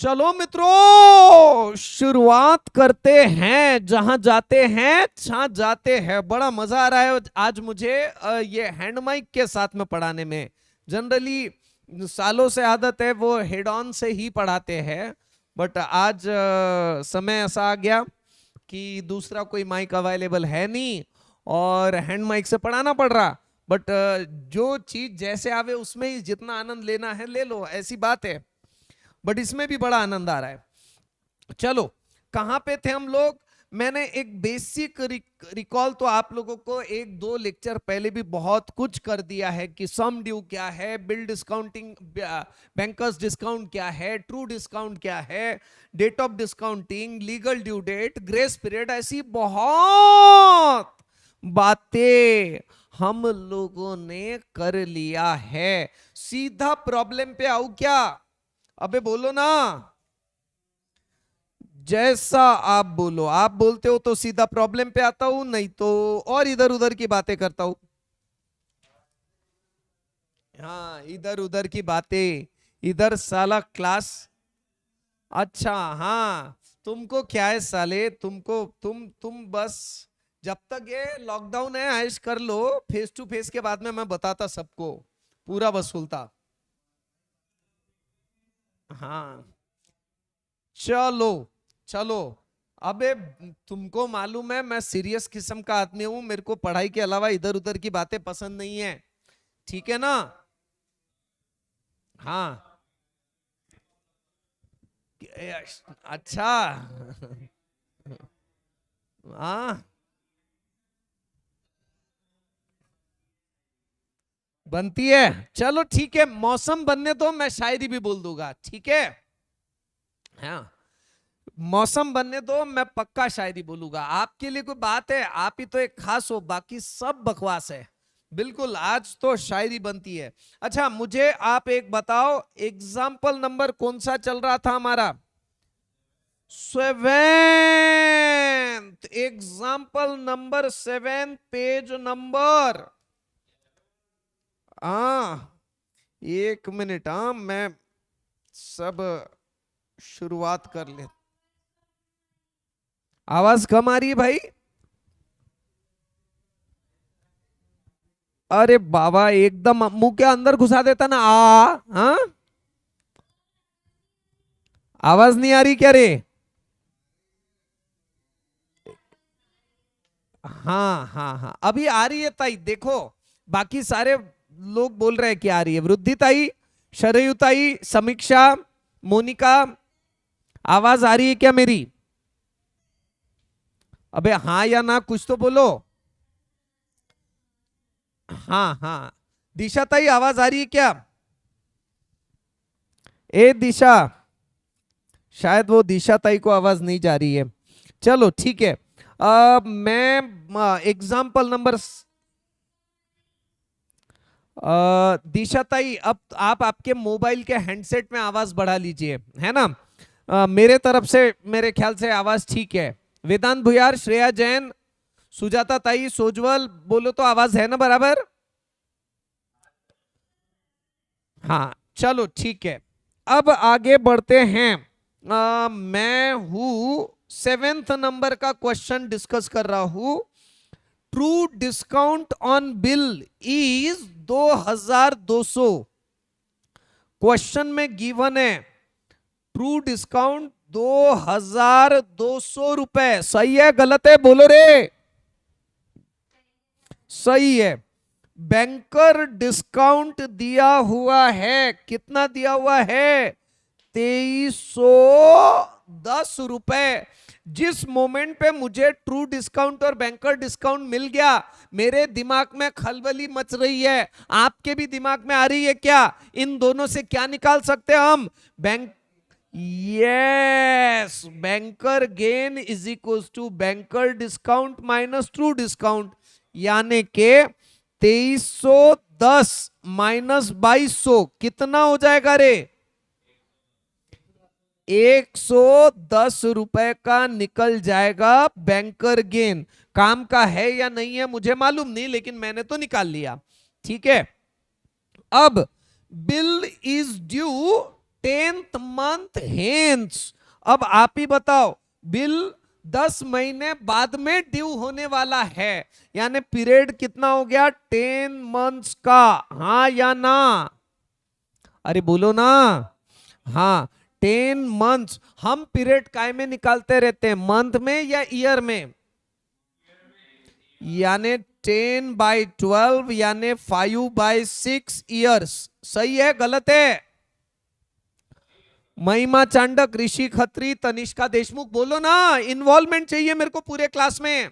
चलो मित्रों, शुरुआत करते हैं। जहां जाते हैं जहां जाते हैं। बड़ा मजा आ रहा है आज मुझे ये हैंड माइक के साथ में पढ़ाने में। जनरली सालों से आदत है वो हेड ऑन से ही पढ़ाते हैं, बट आज समय ऐसा आ गया कि दूसरा कोई माइक अवेलेबल है नहीं और हैंड माइक से पढ़ाना पड़ रहा। बट जो चीज जैसे आवे उसमें ही जितना आनंद लेना है ले लो, ऐसी बात है। बट इसमें भी बड़ा आनंद आ रहा है। चलो, कहां पे थे हम लोग? मैंने एक बेसिक रिकॉल तो आप लोगों को एक दो लेक्चर पहले भी बहुत कुछ कर दिया है कि सम ड्यू क्या है, बिल डिस्काउंटिंग, बैंकर्स डिस्काउंट क्या है, ट्रू डिस्काउंट क्या है, date of discounting, legal due date, grace period, ऐसी बहुत बातें हम लोगों ने कर लिया है। सीधा प्रॉब्लम पे आऊं क्या? अबे बोलो ना, जैसा आप बोलो। आप बोलते हो तो सीधा प्रॉब्लम पे आता हूं, नहीं तो और इधर उधर की बातें करता हूं। हाँ, इधर उधर की बातें। इधर साला क्लास। अच्छा हाँ, तुमको क्या है साले, तुमको तुम बस जब तक ये लॉकडाउन है ऐश कर लो। फेस टू फेस के बाद में मैं बताता सबको, पूरा वसूलता। हाँ, चलो चलो। अबे, तुमको मालूम है मैं सीरियस किस्म का आदमी हूं, मेरे को पढ़ाई के अलावा इधर उधर की बातें पसंद नहीं है। ठीक है ना? हाँ। अच्छा। हाँ, बनती है। चलो ठीक है, मौसम बनने दो, मैं शायरी भी बोल दूंगा, ठीक है? हाँ, मौसम बनने दो, मैं पक्का शायरी बोलूंगा। आपके लिए कोई बात है? आप ही तो एक खास हो, बाकी सब बकवास है। बिल्कुल, आज तो शायरी बनती है। अच्छा, मुझे आप एक बताओ, एग्जाम्पल नंबर कौन सा चल रहा था हमारा? Seventh. Example number 7, page number. हाँ, एक मिनट। हाँ, मैं सब शुरुआत कर ले। आवाज कम आ रही है भाई। अरे बाबा, एकदम मुंह के अंदर घुसा देता ना। हाँ, आवाज नहीं आ रही क्या रे? हाँ हाँ हाँ, अभी आ रही है ताई, देखो। बाकी सारे लोग बोल रहे हैं कि आ रही है। वृद्धि ताई, शरयु ताई, समीक्षा, मोनिका, आवाज आ रही है क्या मेरी? अबे हाँ या ना कुछ तो बोलो। हाँ हाँ, दिशा ताई आवाज आ रही है क्या? ए दिशा, शायद वो दिशा ताई को आवाज नहीं जा रही है। चलो ठीक है। मैं एग्जाम्पल नंबर, दिशा ताई, अब आप आपके मोबाइल के हैंडसेट में आवाज बढ़ा लीजिए, है ना? मेरे तरफ से मेरे ख्याल से आवाज ठीक है। वेदांत भुयार, श्रेया जैन, सुजाता ताई, सोजवल, बोलो तो आवाज है ना बराबर? हाँ, चलो ठीक है। अब आगे बढ़ते हैं। मैं हूं 7th नंबर का क्वेश्चन डिस्कस कर रहा हूं। True discount on bill is 2200। Question में गिवन है ट्रू डिस्काउंट 2200 रुपए। सही है गलत है बोलो रे? सही है। बैंकर डिस्काउंट दिया हुआ है, कितना दिया हुआ है? 2310 रुपए। जिस मोमेंट पे मुझे ट्रू डिस्काउंट और बैंकर डिस्काउंट मिल गया, मेरे दिमाग में खलबली मच रही है। आपके भी दिमाग में आ रही है क्या? इन दोनों से क्या निकाल सकते हैं हम? Bank, yes, banker gain is equal to banker discount minus true discount. यानी के 2310 माइनस 2200 कितना हो जाएगा रे? 110 रुपए का निकल जाएगा बैंकर गेन। काम का है या नहीं है मुझे मालूम नहीं, लेकिन मैंने तो निकाल लिया। ठीक है। अब bill is due 10th month hence. अब आप ही बताओ, बिल 10 महीने बाद में ड्यू होने वाला है, यानी पीरियड कितना हो गया? 10 मंथ्स का। हाँ या ना? अरे बोलो ना। हाँ, 10 मंथ्स। हम पीरियड काय में निकालते रहते हैं, मंथ में या ईयर में? यानी 10/12 यानी 5/6 ईयर्स। सही है गलत है? महिमा चांडक, ऋषि खत्री, तनिष्का देशमुख, बोलो ना, इन्वॉल्वमेंट चाहिए मेरे को पूरे क्लास में।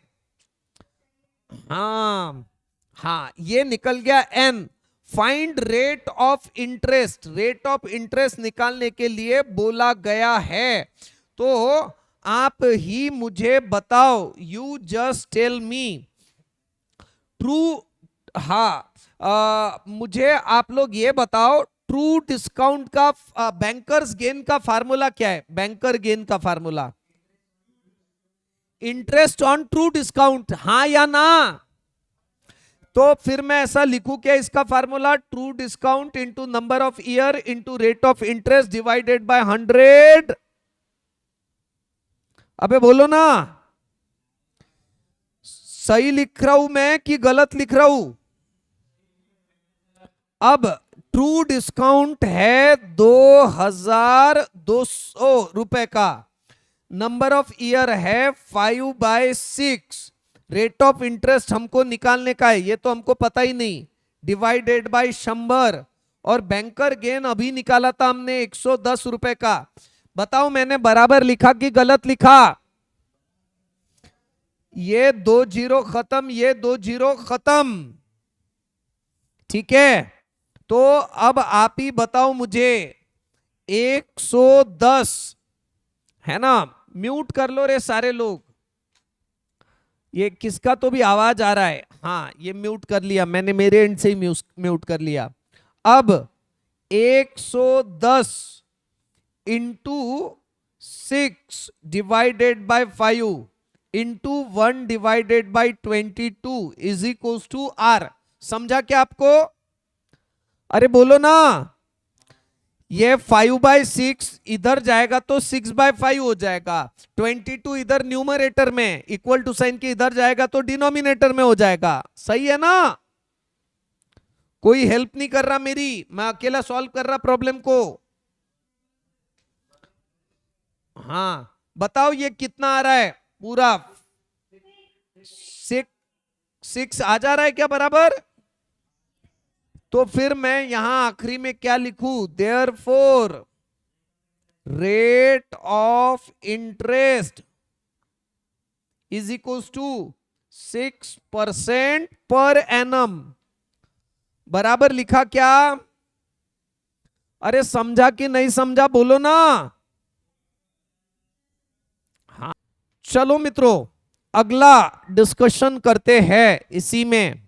हाँ हाँ, ये निकल गया N. Find rate of interest, rate of interest निकालने के लिए बोला गया है, तो आप ही मुझे बताओ, you just tell me true. हाँ, मुझे आप लोग ये बताओ, ट्रू डिस्काउंट का बैंकर्स गेन का फार्मूला क्या है? बैंकर गेन का formula interest on true discount, हाँ या ना? तो फिर मैं ऐसा लिखूं क्या इसका formula? True discount into number of year into rate of interest divided by 100। अबे बोलो ना, सही लिख रहा हूं मैं कि गलत लिख रहा हूं? अब ट्रू डिस्काउंट है 2200 रुपए का, नंबर ऑफ ईयर है 5/6, रेट ऑफ इंटरेस्ट हमको निकालने का है, ये तो हमको पता ही नहीं, डिवाइडेड बाय 100, और बैंकर गेन अभी निकाला था हमने 110 रुपए का। बताओ मैंने बराबर लिखा कि गलत लिखा? ये 2 जीरो खत्म, ये 2 जीरो खत्म, ठीक है? तो अब आप ही बताओ मुझे, 110 है ना? म्यूट कर लो रे सारे लोग, ये किसका तो भी आवाज आ रहा है। हाँ, ये म्यूट कर लिया मैंने, मेरे एंड से ही म्यूट कर लिया। अब 110 into 6 divided by 5 into 1 divided by 22 is equals to R. समझा क्या आपको? अरे बोलो ना। ये 5/6 इधर जाएगा तो 6/5 हो जाएगा, 22 इधर न्यूमरेटर में इक्वल टू साइन के इधर जाएगा तो डिनोमिनेटर में हो जाएगा। सही है ना? कोई हेल्प नहीं कर रहा मेरी, मैं अकेला सॉल्व कर रहा प्रॉब्लम को। हाँ बताओ, ये कितना आ रहा है? पूरा 6 आ जा रहा है क्या बराबर? तो फिर मैं यहां आखिरी में क्या लिखूं? Therefore rate of interest is equals to 6% per annum. बराबर लिखा क्या? अरे समझा कि नहीं समझा, बोलो ना। हाँ चलो मित्रों, अगला डिस्कशन करते हैं इसी में।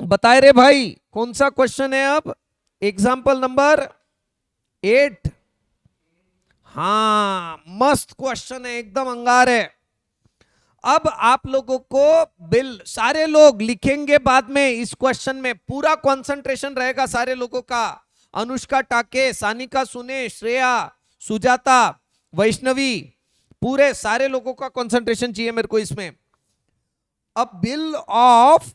बताए रे भाई, कौन सा क्वेश्चन है अब? Example number 8। हाँ मस्त क्वेश्चन है, एकदम अंगार है। अब आप लोगों को बिल सारे लोग लिखेंगे बाद में, इस क्वेश्चन में पूरा कंसंट्रेशन रहेगा सारे लोगों का। अनुष्का टाके, सानिका सुने, श्रेया, सुजाता, वैष्णवी, पूरे सारे लोगों का कंसंट्रेशन चाहिए मेरे को इसमें। अब बिल ऑफ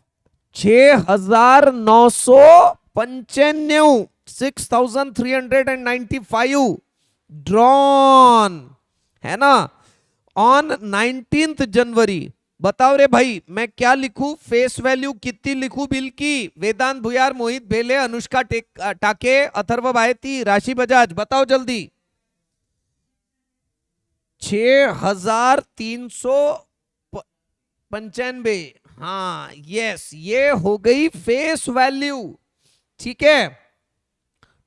6,995 6,395 ड्रॉन है ना ऑन 19th जनवरी। बताओ रे भाई मैं क्या लिखूं? फेस वैल्यू कितनी लिखूं बिल की? वेदांत भुयार, मोहित भेले, अनुष्का टाके, अथर्व बायती, राशि बजाज, बताओ जल्दी। 6,395। हाँ यस, ये हो गई फेस वैल्यू, ठीक है।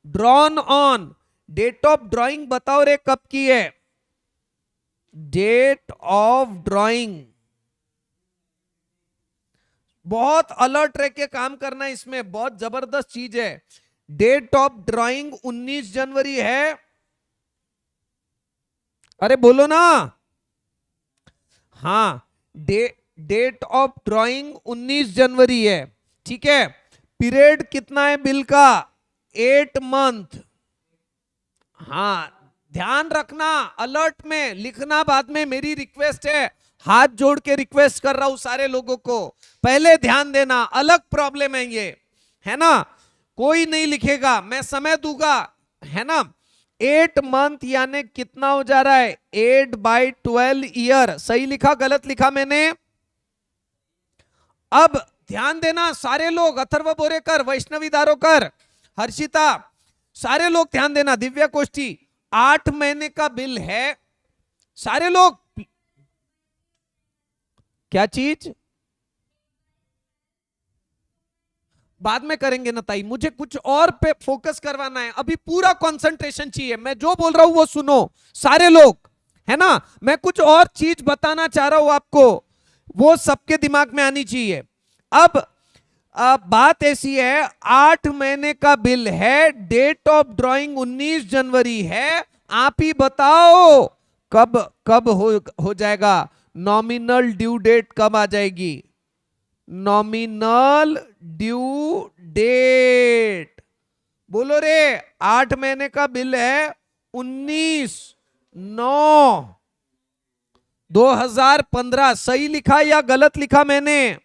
Drawn on, date of drawing बताओ रे कब की है? डेट ऑफ ड्राइंग, बहुत अलर्ट रह के काम करना है इसमें, बहुत जबरदस्त चीज है। डेट ऑफ ड्राइंग 19 जनवरी है। अरे बोलो ना। हाँ, डेट ऑफ ड्राइंग 19 जनवरी है, ठीक है। पीरियड कितना है बिल का? 8 मंथ। हाँ, ध्यान रखना, अलर्ट में लिखना बाद में, मेरी रिक्वेस्ट है, हाथ जोड़ के रिक्वेस्ट कर रहा हूं सारे लोगों को, पहले ध्यान देना, अलग प्रॉब्लम है ये, है ना। कोई नहीं लिखेगा, मैं समय दूंगा, है ना। 8 मंथ यानी कितना हो जा रहा है, 8/12 ईयर, सही लिखा गलत लिखा मैंने। अब ध्यान देना सारे लोग, अथर्व बोरेकर, वैष्णवी दारोकर, हर्षिता, सारे लोग ध्यान देना, दिव्या कोष्ठी, 8 महीने का बिल है, सारे लोग। क्या चीज बाद में करेंगे ना ताई, मुझे कुछ और पे फोकस करवाना है, अभी पूरा कंसंट्रेशन चाहिए, मैं जो बोल रहा हूं वो सुनो सारे लोग, है ना। मैं कुछ और चीज बताना चाह रहा हूं आपको, वो सबके दिमाग में आनी चाहिए। अब बात ऐसी है, 8 महीने का बिल है, डेट ऑफ ड्रॉइंग 19 जनवरी है, आप ही बताओ कब कब हो जाएगा, नॉमिनल ड्यू डेट कब आ जाएगी, नॉमिनल ड्यू डेट, बोलो रे। 8 महीने का बिल है, 19/9/2015, सही लिखा या गलत लिखा मैंने।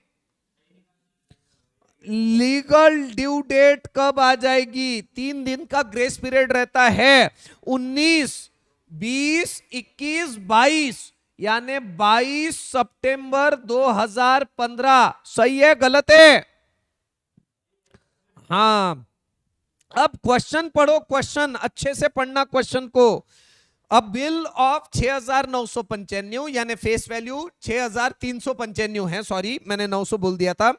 लीगल ड्यू डेट कब आ जाएगी, 3 दिन का ग्रेस पीरियड रहता है, 19, 20, 21, 22, यानी 22 सितंबर 2015, सही है गलत है। हाँ, अब क्वेश्चन पढ़ो, क्वेश्चन अच्छे से पढ़ना क्वेश्चन को। अब बिल ऑफ 6,995 यानी फेस वैल्यू 6,395 है, सॉरी मैंने 900 बोल दिया था,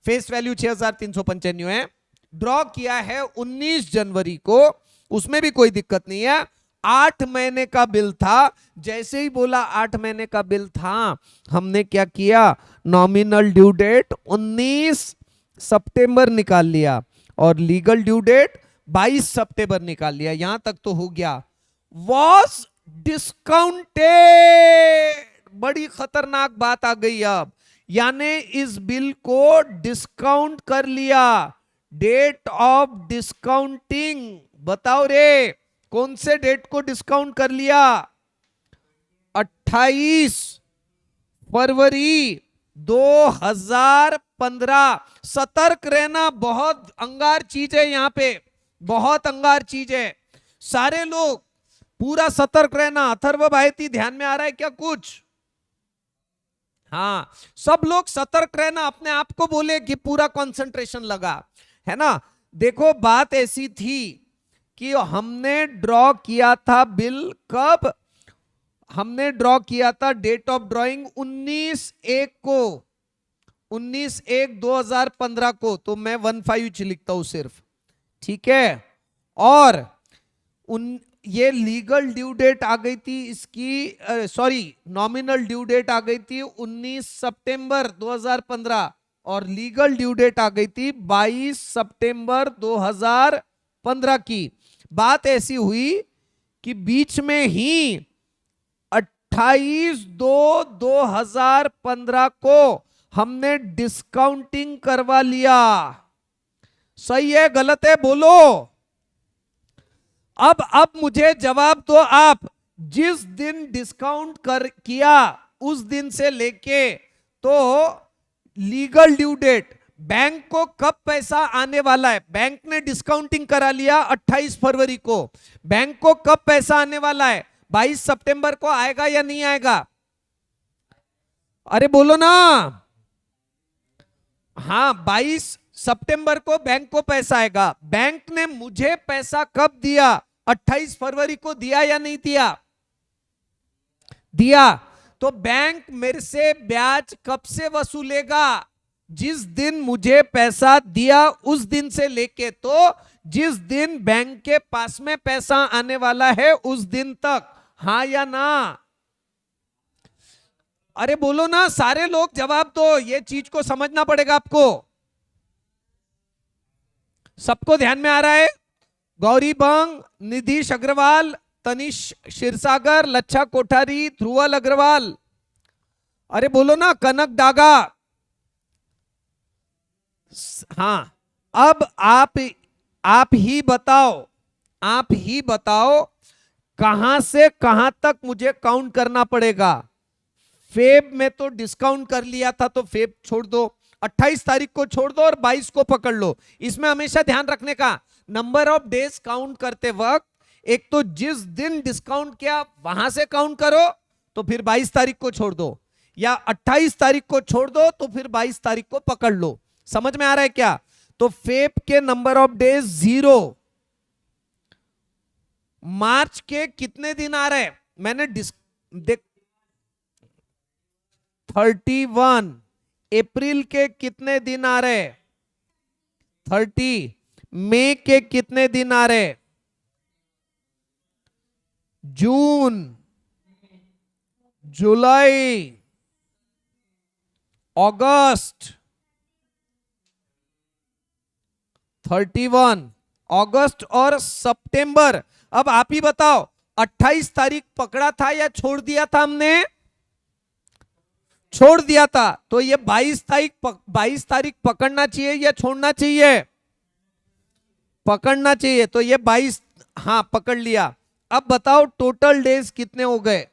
फेस वैल्यू 6,395 है, ड्रॉ किया है 19 जनवरी को, उसमें भी कोई दिक्कत नहीं है। 8 महीने का बिल था, जैसे ही बोला 8 महीने का बिल था, हमने क्या किया, नॉमिनल ड्यू डेट 19 सितंबर निकाल लिया और लीगल ड्यू डेट 22 सितंबर निकाल लिया, यहां तक तो हो गया। वॉज डिस्काउंटेड, बड़ी खतरनाक बात आ गई अब, यानी इस बिल को डिस्काउंट कर लिया, डेट ऑफ डिस्काउंटिंग, बताओ रे कौन से डेट को डिस्काउंट कर लिया, 28 फरवरी 2015। सतर्क रहना, बहुत अंगार चीज है यहां पे, बहुत अंगार चीज है, सारे लोग पूरा सतर्क रहना। अथर्व भाई ध्यान में आ रहा है क्या कुछ, हाँ सब लोग सतर्क रहना, अपने आप को बोले कि पूरा कंसंट्रेशन लगा, है ना। देखो बात ऐसी थी कि हमने ड्रॉ किया था बिल कब, हमने ड्रॉ किया था डेट ऑफ ड्रॉइंग 19/1 को, 19/1/2015 को, तो मैं 15 लिखता हूं सिर्फ, ठीक है। और ये लीगल ड्यू डेट आ गई थी इसकी, सॉरी नॉमिनल ड्यू डेट आ गई थी 19 सितंबर 2015 और लीगल ड्यू डेट आ गई थी 22 सितंबर 2015 की। बात ऐसी हुई कि बीच में ही 28/2/2015 को हमने डिस्काउंटिंग करवा लिया, सही है गलत है बोलो। अब मुझे जवाब दो आप, जिस दिन डिस्काउंट किया उस दिन से लेके तो लीगल ड्यू डेट, बैंक को कब पैसा आने वाला है, बैंक ने डिस्काउंटिंग करा लिया 28 फरवरी को, बैंक को कब पैसा आने वाला है, 22 सितंबर को आएगा या नहीं आएगा, अरे बोलो ना। हाँ 22 सितंबर को बैंक को पैसा आएगा, बैंक ने मुझे पैसा कब दिया, 28 फरवरी को दिया या नहीं दिया, दिया, तो बैंक मेरे से ब्याज कब से वसूलेगा, जिस दिन मुझे पैसा दिया उस दिन से लेके तो जिस दिन बैंक के पास में पैसा आने वाला है उस दिन तक, हाँ या ना, अरे बोलो ना सारे लोग जवाब दो, ये चीज को समझना पड़ेगा आपको, सबको ध्यान में आ रहा है। गौरी बंग, निधीश अग्रवाल, तनिष क्षीरसागर, लच्छा कोठारी, ध्रुवल अग्रवाल, अरे बोलो ना, कनक डागा, हाँ अब आप ही बताओ, आप ही बताओ कहां से कहां तक मुझे काउंट करना पड़ेगा? फेब में तो डिस्काउंट कर लिया था तो फेब छोड़ दो, 28 तारीख को छोड़ दो और 22 को पकड़ लो। इसमें हमेशा ध्यान रखने का, नंबर ऑफ डेज काउंट करते वक्त एक तो जिस दिन डिस्काउंट किया वहां से काउंट करो तो फिर 22 तारीख को छोड़ दो, या 28 तारीख को छोड़ दो तो फिर 22 तारीख को पकड़ लो। समझ में आ रहा है क्या? तो फेब के नंबर ऑफ डेज 0। मार्च के कितने दिन आ रहे? मैंने देख 31। अप्रैल के कितने दिन आ रहे? 30। मई के कितने दिन आ रहे? जून, जुलाई, अगस्त। 31 अगस्त और सितंबर। अब आप ही बताओ, 28 तारीख पकड़ा था या छोड़ दिया था हमने? छोड़ दिया था। तो ये 22 तारीख पकड़ना चाहिए या छोड़ना चाहिए? पकड़ना चाहिए। तो ये 22, हाँ पकड़ लिया। अब बताओ टोटल डेज कितने हो गए?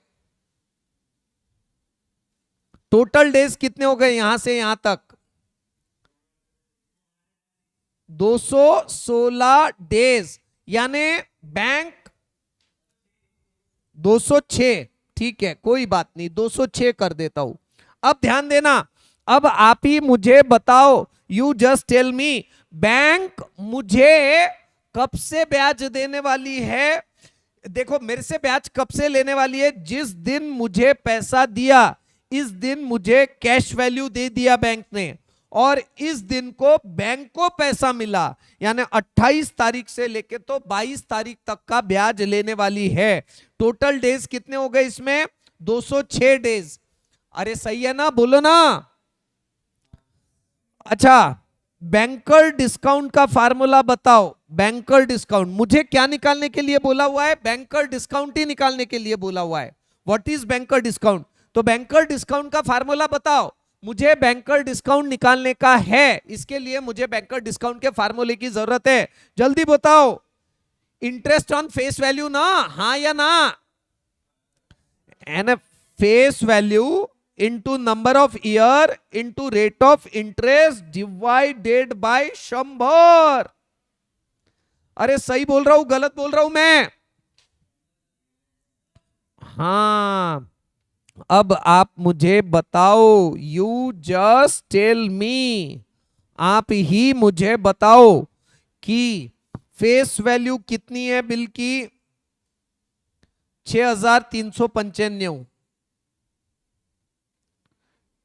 टोटल डेज कितने हो गए यहां से यहां तक? 216 डेज, यानी बैंक 206। ठीक है, कोई बात नहीं, 206 कर देता हूं। अब ध्यान देना, अब आप ही मुझे बताओ, you just tell me, bank मुझे कब से ब्याज देने वाली है? देखो मेरे से ब्याज कब से लेने वाली है? जिस दिन मुझे पैसा दिया, इस दिन मुझे कैश वैल्यू दे दिया बैंक ने, और इस दिन को बैंक को पैसा मिला, यानी 28 तारीख से लेके तो 22 तारीख तक का ब्याज लेने वाली है। टोटल डेज कितने हो गए इसमें? 206 डेज। अरे सही है ना, बोलो ना। अच्छा, बैंकर डिस्काउंट का फार्मूला बताओ। बैंकर डिस्काउंट मुझे क्या निकालने के लिए बोला हुआ है? बैंकर डिस्काउंट ही निकालने के लिए बोला हुआ है। What is banker discount? तो बैंकर डिस्काउंट का फार्मूला बताओ। मुझे बैंकर डिस्काउंट निकालने का है, इसके लिए मुझे बैंकर डिस्काउंट के फार्मूले की जरूरत है। जल्दी बताओ। इंटरेस्ट ऑन फेस वैल्यू ना, हाँ या ना? And face value into number of year into rate of interest divided by 100। अरे सही बोल रहा हूं गलत बोल रहा हूं मैं? हाँ, अब आप मुझे बताओ, यू जस्ट टेल मी, आप ही मुझे बताओ कि फेस वैल्यू कितनी है बिल की? 6395।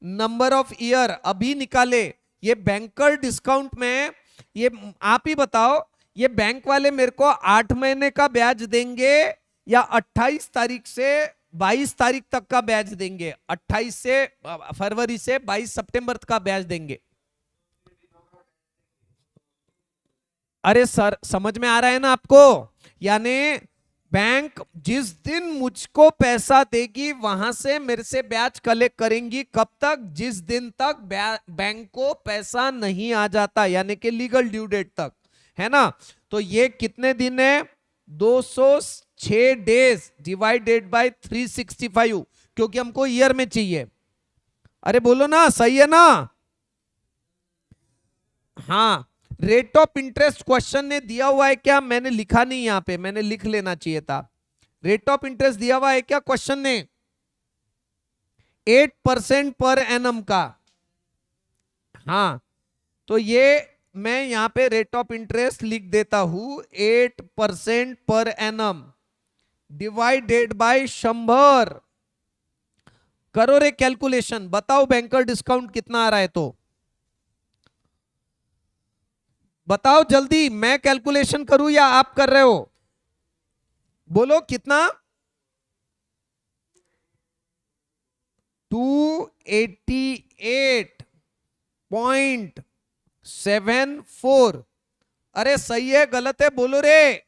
नंबर ऑफ ईयर अभी निकाले, ये बैंकर डिस्काउंट में, ये आप ही बताओ, ये बैंक वाले मेरे को 8 महीने का ब्याज देंगे या 28 तारीख से 22 तारीख तक का ब्याज देंगे? 28 से फरवरी से 22 सितंबर तक का ब्याज देंगे। अरे सर समझ में आ रहा है ना आपको? यानी बैंक जिस दिन मुझको पैसा देगी वहां से मेरे से ब्याज कलेक्ट करेंगी। कब तक? जिस दिन तक बैंक को पैसा नहीं आ जाता, यानी कि लीगल ड्यू डेट तक, है ना? तो ये कितने दिन है? 206 डेज डिवाइडेड बाय 365, क्योंकि हमको ईयर में चाहिए। अरे बोलो ना, सही है ना? हाँ, रेट ऑफ इंटरेस्ट क्वेश्चन ने दिया हुआ है क्या? मैंने लिखा नहीं यहां पे, मैंने लिख लेना चाहिए था। रेट ऑफ इंटरेस्ट दिया हुआ है क्या क्वेश्चन ने? 8% पर एनम का। हाँ, तो ये मैं यहां पे रेट ऑफ इंटरेस्ट लिख देता हूं, 8% पर एनम डिवाइडेड बाय 100। करो रे कैलकुलेशन, बताओ बैंकर डिस्काउंट कितना आ रहा है? तो बताओ जल्दी, मैं कैलकुलेशन करूं या आप कर रहे हो? बोलो कितना? 288.74। अरे सही है गलत है बोलो रे?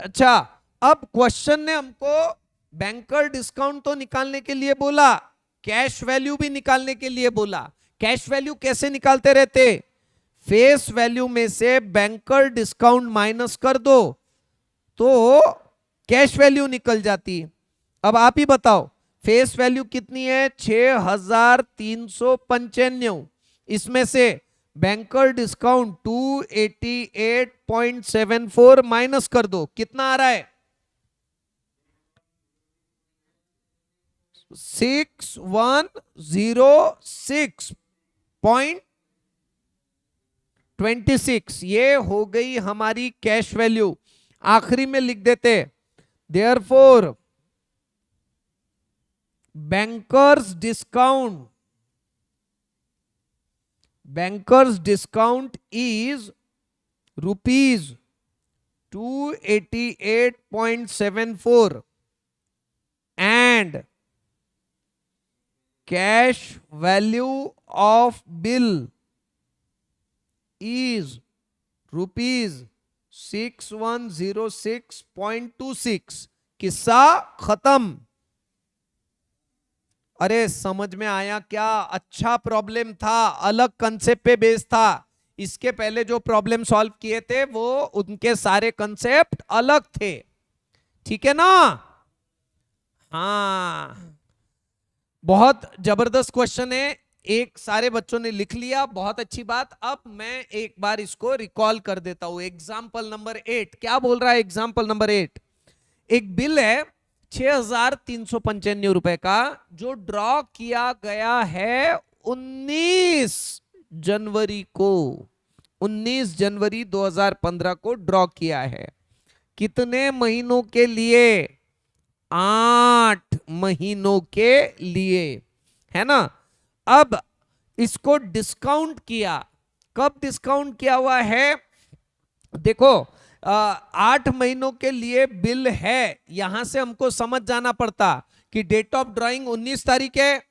अच्छा, अब क्वेश्चन ने हमको बैंकर डिस्काउंट तो निकालने के लिए बोला, कैश वैल्यू भी निकालने के लिए बोला। कैश वैल्यू कैसे निकालते रहते? फेस वैल्यू में से बैंकर डिस्काउंट माइनस कर दो तो कैश वैल्यू निकल जाती। अब आप ही बताओ फेस वैल्यू कितनी है, 6395। इसमें से बैंकर डिस्काउंट 288.74 माइनस कर दो, कितना आ रहा है, 6106.26। ये हो गई हमारी कैश वैल्यू। आखिरी में लिख देते therefore bankers discount is rupees 288.74 and cash value of bill is rupees 6106.26। किस्सा खत्म। अरे समझ में आया क्या? अच्छा प्रॉब्लम था, अलग कंसेप्ट पे बेस्ड था। इसके पहले जो प्रॉब्लम सॉल्व किए थे वो उनके सारे कंसेप्ट अलग थे, ठीक है ना? हाँ, बहुत जबरदस्त क्वेश्चन है, एक सारे बच्चों ने लिख लिया, बहुत अच्छी बात। अब मैं एक बार इसको रिकॉल कर देता हूं। एग्जाम्पल नंबर 8 क्या बोल रहा है? एग्जाम्पल नंबर 8, एक बिल है 6395 रुपए का, जो ड्रॉ किया गया है 19 जनवरी को। 19 जनवरी 2015 को ड्रॉ किया है। कितने महीनों के लिए? 8 महीनों के लिए, है ना? अब इसको डिस्काउंट किया, कब डिस्काउंट किया हुआ है? देखो 8 महीनों के लिए बिल है, यहां से हमको समझ जाना पड़ता कि डेट ऑफ ड्राइंग 19 तारीख है।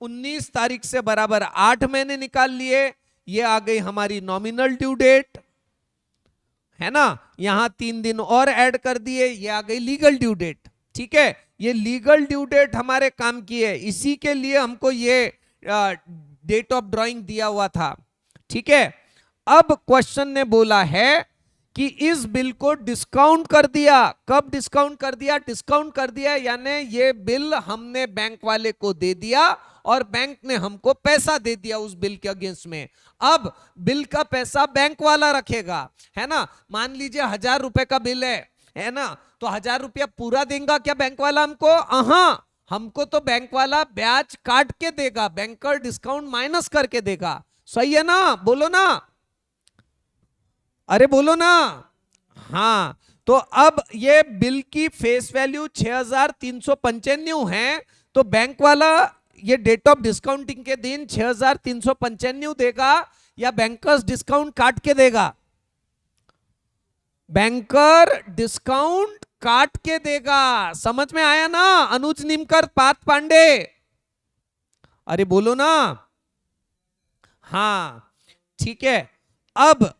19 तारीख से बराबर 8 महीने निकाल लिए, ये आ गई हमारी नॉमिनल ड्यू डेट, है ना? यहां 3 दिन और ऐड कर दिए, ये आ गई लीगल ड्यू डेट। ठीक है, ये लीगल ड्यू डेट हमारे काम की है, इसी के लिए हमको ये डेट ऑफ ड्राइंग दिया हुआ था। ठीक है, अब क्वेश्चन ने बोला है कि इस बिल को डिस्काउंट कर दिया। कब डिस्काउंट कर दिया? डिस्काउंट कर दिया यानी ये बिल हमने बैंक वाले को दे दिया और बैंक ने हमको पैसा दे दिया उस बिल के अगेंस्ट में। अब बिल का पैसा बैंक वाला रखेगा, है ना? मान लीजिए 1000 रुपए का बिल है ना? तो 1000 रुपया पूरा देगा क्या बैंक वाला हमको? हाँ, हमको तो बैंक वाला ब्याज काट के देगा, बैंकर डिस्काउंट माइनस करके देगा। सही है ना? बोलो ना, अरे बोलो ना। हाँ, तो अब ये बिल की फेस वैल्यू 6395 है, तो बैंक वाला ये डेट ऑफ डिस्काउंटिंग के दिन 6395 देगा या बैंकर्स डिस्काउंट काट के देगा? बैंकर डिस्काउंट काट के देगा। समझ में आया ना अनुज नीमकर, पार्थ पांडे? अरे बोलो ना। हाँ ठीक है, अब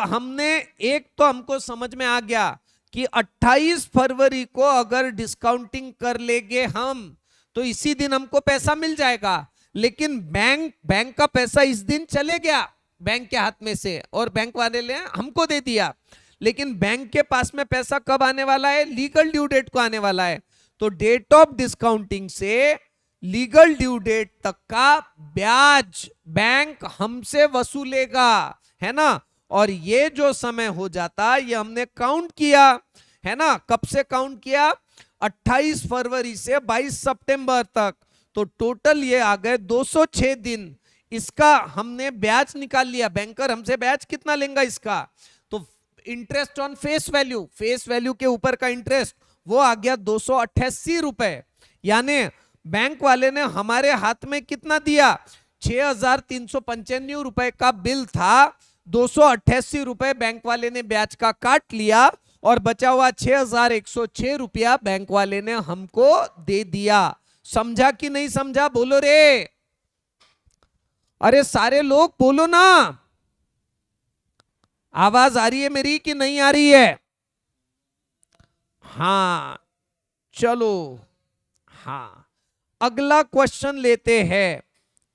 हमने एक तो हमको समझ में आ गया कि 28 फरवरी को अगर डिस्काउंटिंग कर लेंगे हम तो इसी दिन हमको पैसा मिल जाएगा। लेकिन बैंक का पैसा इस दिन चले गया बैंक के हाथ में से और बैंक वाले ने हमको दे दिया। लेकिन बैंक के पास में पैसा कब आने वाला है? लीगल ड्यू डेट को आने वाला है। तो डेट ऑफ डिस्काउंटिंग से लीगल ड्यू डेट तक का ब्याज बैंक हमसे वसूलेगा, है ना? और ये जो समय हो जाता ये हमने काउंट किया, है ना? कब से काउंट किया? 28 फरवरी से 22 सितंबर तक। तो टोटल ये आ गए 206 दिन। इसका हमने ब्याज निकाल लिया। बैंकर हमसे ब्याज कितना लेगा इसका? तो इंटरेस्ट ऑन फेस वैल्यू के ऊपर का इंटरेस्ट वो आ गया 288 रुपए। यानी बैंक वाले ने हमारे हाथ में कितना दिया? 6395 रुपए का बिल था, 288 रुपए बैंक वाले ने ब्याज का काट लिया और बचा हुआ 6106 रुपया बैंक वाले ने हमको दे दिया। समझा कि नहीं समझा? बोलो रे, अरे सारे लोग बोलो ना। आवाज आ रही है मेरी कि नहीं आ रही है? हाँ चलो, हाँ अगला क्वेश्चन लेते हैं।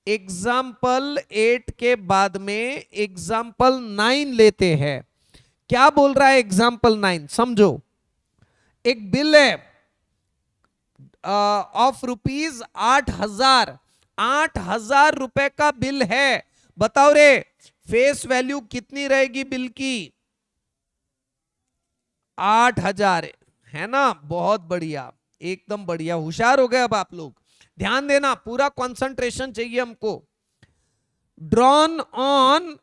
एग्जाम्पल 8 के बाद में एग्जाम्पल 9 लेते हैं। क्या बोल रहा है एग्जाम्पल 9? समझो, एक बिल है ऑफ रुपीज 8,000, 8,000 रुपए का बिल है। बताओ रे फेस वैल्यू कितनी रहेगी बिल की? 8,000 है ना। बहुत बढ़िया, एकदम बढ़िया, होशियार हो गए अब आप लोग। ध्यान देना, पूरा कंसंट्रेशन चाहिए हमको। Drawn on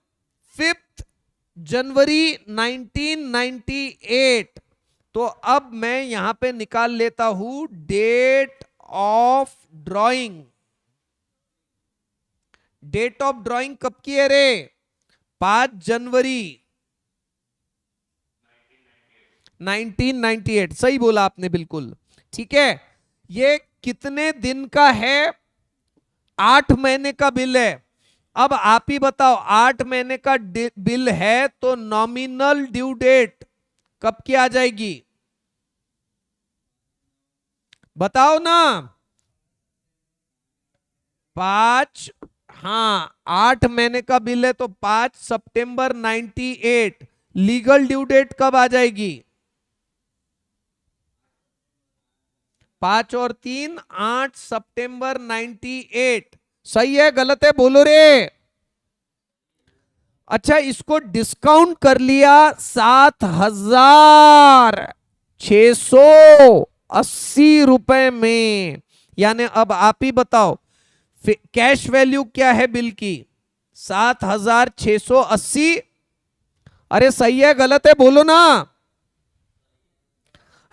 5 January 1998। तो अब मैं यहां पे निकाल लेता हूं date of drawing. Date of drawing कब की है रे? 5 जनवरी 1998। सही बोला आपने, बिल्कुल ठीक है। ये कितने दिन का है? 8 महीने का बिल है। अब आप ही बताओ, 8 महीने का बिल है तो नॉमिनल ड्यू डेट कब की आ जाएगी? बताओ ना। 5, हाँ 8 महीने का बिल है तो 5 सितंबर 98। लीगल ड्यू डेट कब आ जाएगी? 5 और 3 8 सितंबर 98। सही है गलत है बोलो रे। अच्छा, इसको डिस्काउंट कर लिया 7,680 रुपए में। यानी अब आप ही बताओ कैश वैल्यू क्या है बिल की? 7,680। अरे सही है गलत है बोलो ना,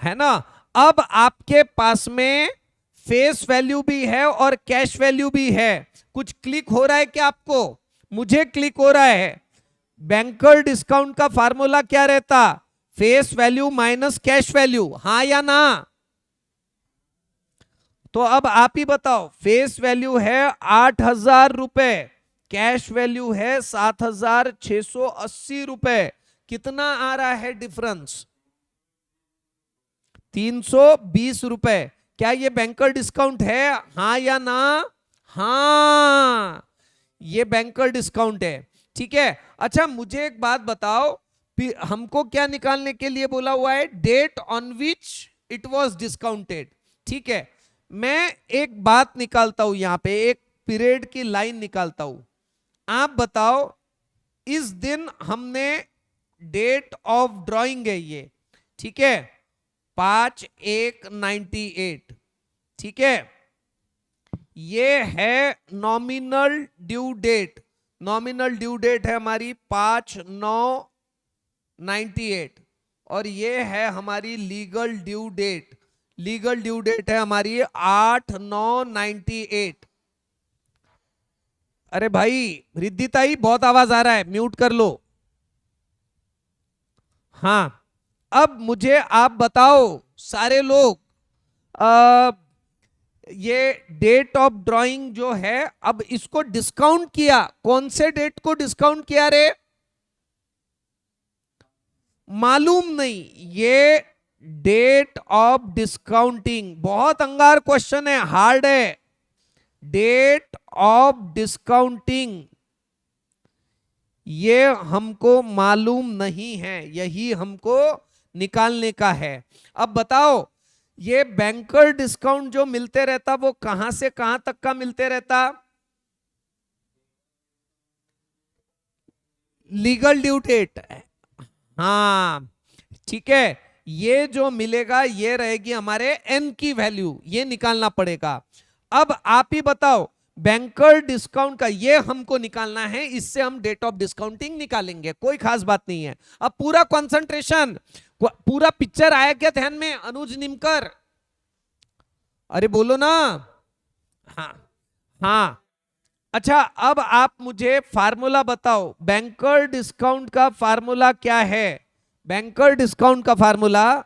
है ना। अब आपके पास में फेस वैल्यू भी है और कैश वैल्यू भी है। कुछ क्लिक हो रहा है क्या आपको? मुझे क्लिक हो रहा है। बैंकर डिस्काउंट का फार्मूला क्या रहता? Face value minus cash value, हाँ या ना? तो अब आप ही बताओ, फेस वैल्यू है 8,000 रुपए, कैश वैल्यू है 7,680 रुपए। कितना आ रहा है डिफरेंस? 320 रुपए। क्या ये बैंकर डिस्काउंट है, हाँ या ना? हाँ, ये बैंकर डिस्काउंट है। ठीक है। अच्छा मुझे एक बात बताओ, हमको क्या निकालने के लिए बोला हुआ है? Date on which it was discounted. ठीक है, मैं एक बात निकालता हूं, यहां पे एक पीरियड की लाइन निकालता हूं। आप बताओ, इस दिन हमने डेट ऑफ ड्राइंग है ये, ठीक है, 5/1/98। ठीक है, ये है nominal due date. Nominal due date है हमारी 5/9/98 और ये है हमारी legal due date. Legal due date है हमारी 8/9/98। अरे भाई रिद्धि ताई बहुत आवाज आ रहा है, म्यूट कर लो। हाँ, अब मुझे आप बताओ सारे लोग, ये डेट ऑफ ड्राइंग जो है, अब इसको डिस्काउंट किया, कौन से डेट को डिस्काउंट किया रे? मालूम नहीं। ये डेट ऑफ डिस्काउंटिंग, बहुत अंगार क्वेश्चन है, हार्ड है। डेट ऑफ डिस्काउंटिंग ये हमको मालूम नहीं है, यही हमको निकालने का है। अब बताओ, ये बैंकर डिस्काउंट जो मिलते रहता वो कहां से कहां तक का मिलते रहता? लीगल ड्यू डेट, हाँ ठीक है। ये जो मिलेगा ये रहेगी हमारे एन की वैल्यू, ये निकालना पड़ेगा। अब आप ही बताओ, बैंकर डिस्काउंट का ये हमको निकालना है, इससे हम डेट ऑफ डिस्काउंटिंग निकालेंगे, कोई खास बात नहीं है। अब पूरा कंसंट्रेशन, पूरा पिक्चर आया क्या ध्यान में अनुज निमकर? अरे बोलो ना। हाँ हाँ। अच्छा, अब आप मुझे फार्मूला बताओ, बैंकर डिस्काउंट का फार्मूला क्या है? बैंकर डिस्काउंट का formula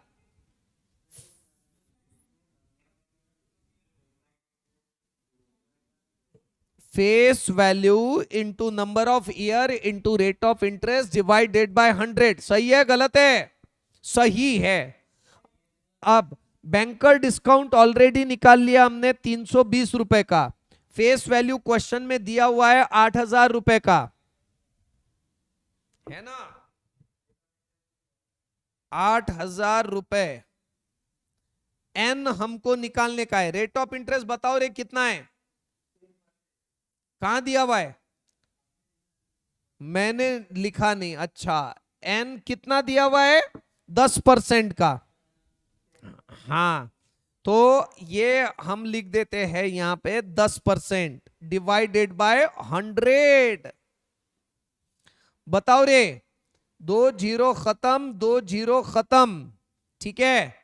face value into number of year into rate of interest divided by 100। सही है गलत है? सही है। अब बैंकर डिस्काउंट ऑलरेडी निकाल लिया हमने 320 रुपए का। फेस वैल्यू क्वेश्चन में दिया हुआ है 8,000 रुपए का, है ना, 8,000 रुपए। एन हमको निकालने का है। रेट ऑफ इंटरेस्ट बताओ रे कितना है, कहां दिया हुआ है, मैंने लिखा नहीं। अच्छा, एन कितना दिया हुआ है, 10% का। हाँ, तो ये हम लिख देते हैं यहां पे 10% डिवाइडेड बाय 100। बताओ रे, 2 जीरो खत्म, 2 जीरो खत्म, ठीक है,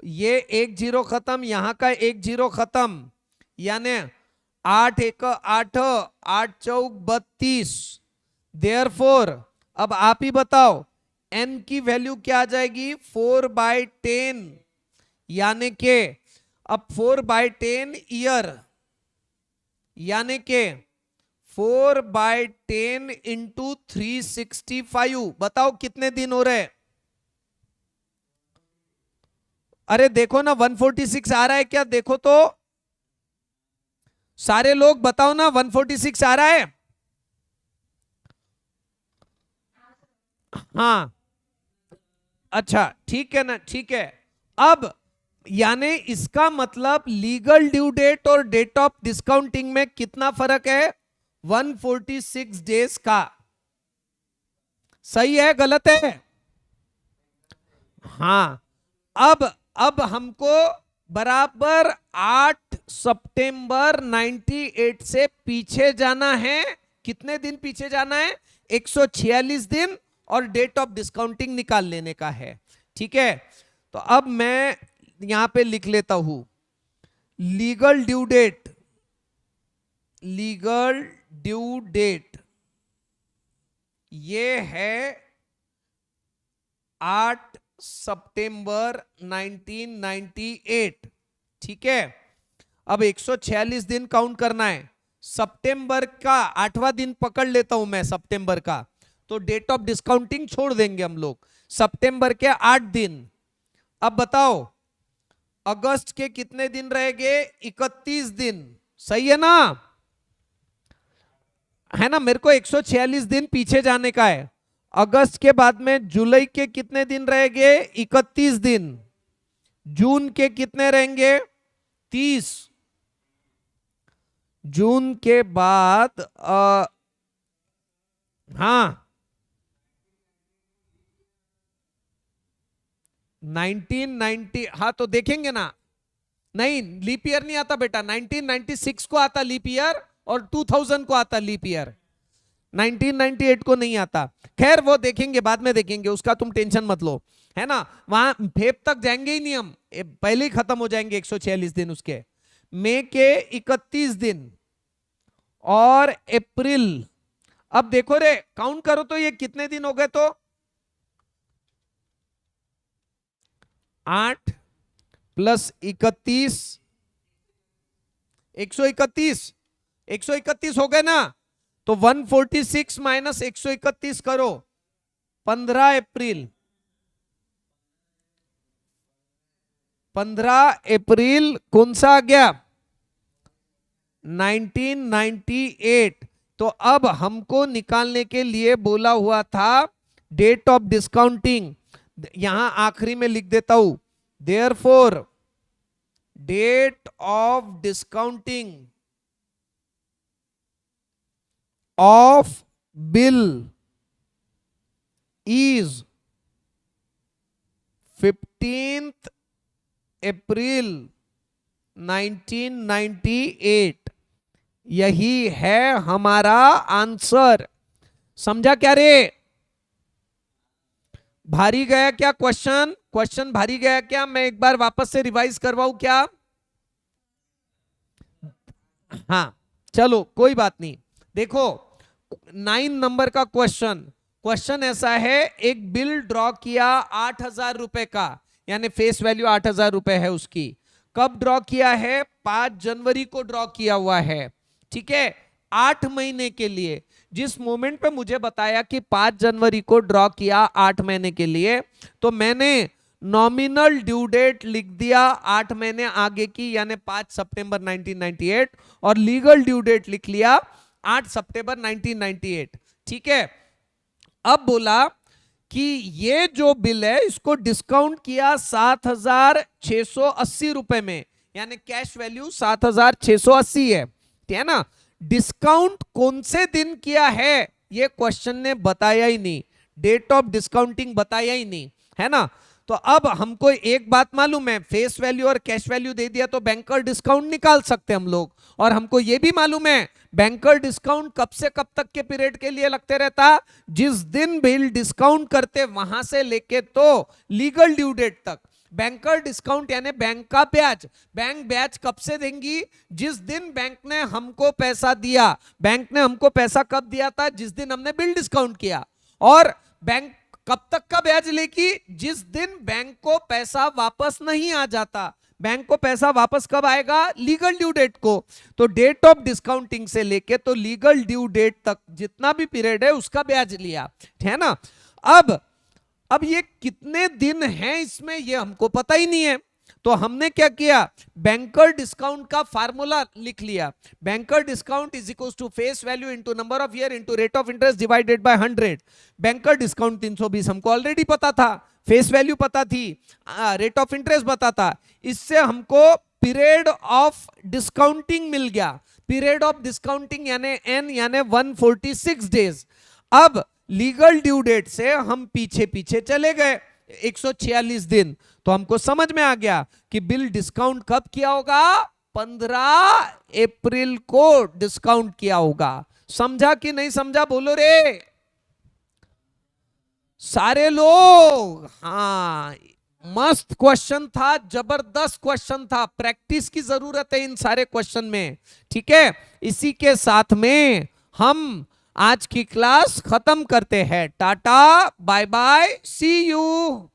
ये 1 जीरो खत्म, यहां का 1 जीरो खत्म, यानी 8 एक 8, 8 चौक 32। देयरफॉर अब आप ही बताओ एन की वैल्यू क्या आ जाएगी, 4/10, यानी के अब 4/10 ईयर, यानी के 4/10 इंटू 365, बताओ कितने दिन हो रहे। अरे देखो ना 146 आ रहा है क्या, देखो तो सारे लोग बताओ ना, 146 आ रहा है। हाँ, अच्छा ठीक है ना, ठीक है। अब यानी इसका मतलब लीगल ड्यू डेट और डेट ऑफ डिस्काउंटिंग में कितना फर्क है, 146 डेज का। सही है गलत है, हाँ। अब हमको बराबर 8 सितंबर 98 से पीछे जाना है। कितने दिन पीछे जाना है, 146 दिन, और डेट ऑफ डिस्काउंटिंग निकाल लेने का है, ठीक है। तो अब मैं यहां पे लिख लेता हूं, legal due date, legal due date ये है 8 सितंबर 1998, ठीक है। अब 146 दिन काउंट करना है, सितंबर का 8वां दिन पकड़ लेता हूं मैं, सितंबर का, तो डेट ऑफ डिस्काउंटिंग छोड़ देंगे हम लोग, सितंबर के 8 दिन। अब बताओ अगस्त के कितने दिन रहेंगे, 31 दिन, सही है ना, मेरे को 146 दिन पीछे जाने का है। अगस्त के बाद में जुलाई के कितने दिन रहेंगे, 31 दिन, जून के कितने रहेंगे, 30, जून के बाद हाँ 1990, हाँ तो देखेंगे ना, नहीं लीप ईयर नहीं आता बेटा, 1996 को आता लीप ईयर और 2000 को आता लीप ईयर, 1998 को नहीं आता। खैर वो देखेंगे, बाद में देखेंगे, उसका तुम टेंशन मत लो, है ना। वहां फेब तक जाएंगे ही नहीं हम, पहले ही खत्म हो जाएंगे 146 दिन उसके। मई के 31 दिन और अप्रैल, अब देखो रे काउंट करो तो ये कितने दिन हो गए, तो 8 प्लस 31, 131, 131 हो गए ना, तो 146 माइनस 131 करो, 15 अप्रैल, 15 अप्रैल कौन सा आ गया, 1998। तो अब हमको निकालने के लिए बोला हुआ था डेट ऑफ डिस्काउंटिंग, यहां आखिरी में लिख देता हूं, therefore date of discounting of bill is 15th April 1998। यही है हमारा आंसर। समझा क्या रे, भारी गया क्या क्वेश्चन, क्वेश्चन भारी गया क्या, मैं एक बार वापस से रिवाइज करवाऊं क्या, हाँ चलो कोई बात नहीं। देखो 9 नंबर का क्वेश्चन, क्वेश्चन ऐसा है, एक बिल ड्रॉ किया 8,000 रुपए का, यानी फेस वैल्यू 8,000 रुपए है उसकी। कब ड्रॉ किया है, 5 जनवरी को ड्रॉ किया हुआ है, ठीक है, 8 महीने के लिए। जिस मोमेंट पे मुझे बताया कि 5 जनवरी को ड्रॉ किया 8 महीने के लिए, तो मैंने नॉमिनल ड्यू डेट लिख दिया 8 महीने आगे की, यानी 5 सितंबर 1998, और लीगल ड्यू डेट लिख लिया 8 सितंबर 1998, ठीक है। अब बोला कि ये जो बिल है इसको डिस्काउंट किया 7,680 रुपए में, यानी कैश वैल्यू 7,680 है, ठीक है ना। डिस्काउंट कौन से दिन किया है ये क्वेश्चन ने बताया ही नहीं, डेट ऑफ डिस्काउंटिंग बताया ही नहीं, है ना। तो अब हमको एक बात मालूम है, फेस वैल्यू और कैश वैल्यू दे दिया तो बैंकर डिस्काउंट निकाल सकते हम लोग। और हमको ये भी मालूम है बैंकर डिस्काउंट कब से कब तक के पीरियड के लिए लगते रहता, जिस दिन बिल डिस्काउंट करते वहां से लेके तो लीगल ड्यू डेट तक। बैंकर डिस्काउंट यानी बैंक का ब्याज, बैंक ब्याज कब से देंगी, जिस दिन बैंक ने हमको पैसा दिया। बैंक ने हमको पैसा कब दिया था, जिस दिन हमने बिल डिस्काउंट किया। और बैंक कब तक का ब्याज लेगी, जिस दिन बैंक को पैसा वापस नहीं आ जाता। बैंक को पैसा वापस कब आएगा, लीगल ड्यू डेट को। तो डेट ऑफ डिस्काउंटिंग से लेके तो लीगल ड्यू डेट तक जितना भी पीरियड है उसका ब्याज लिया, है ना। अब ये कितने दिन हैं इसमें ये हमको पता ही नहीं है। तो हमने क्या किया, बैंकर डिस्काउंट का फार्मूला लिख लिया। Banker discount is equal to face value into number of year into rate of interest divided by 100। Banker discount 320 हमको ऑलरेडी पता था, फेस वैल्यू पता थी, रेट ऑफ इंटरेस्ट पता था। इससे हमको पीरियड ऑफ डिस्काउंटिंग मिल गया। पीरियड ऑफ डिस्काउंटिंग यानी एन यानी 146 डेज। अब लीगल ड्यू डेट से हम पीछे पीछे चले गए 146 दिन। तो हमको समझ में आ गया कि बिल डिस्काउंट कब किया होगा, 15 अप्रैल को डिस्काउंट किया होगा। समझा कि नहीं समझा, बोलो रे सारे लोग। हाँ, मस्त क्वेश्चन था, जबरदस्त क्वेश्चन था, प्रैक्टिस की जरूरत है इन सारे क्वेश्चन में, ठीक है। इसी के साथ में हम आज की क्लास खत्म करते हैं। Tata bye bye, see you.